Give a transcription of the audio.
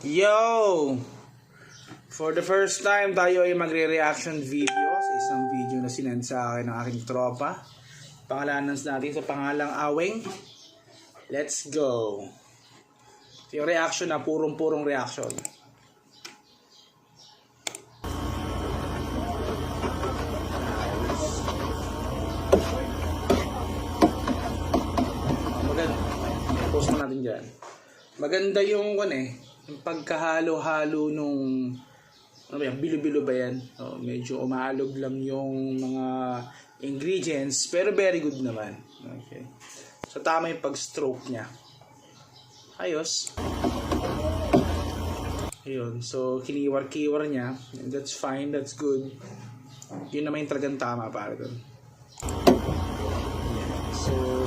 Yo! For the first time, tayo ay magre-reaction video sa isang video na sinend sa akin ng aking tropa. Pangalanan natin sa pangalang Aweng. Let's go! Ito yung reaction na purong-purong reaction. Maganda. Post mo natin dyan. Maganda yung yung pagkahalo-halo nung ano ba yan, bilo-bilo ba yan? Medyo umaalog lang yung mga ingredients pero very good naman. Okay. So tama yung pag-stroke niya. Ayos. Ayun. So kiniwar-kiwar niya. That's fine, that's good. Yun naman yung talagang tama para doon. So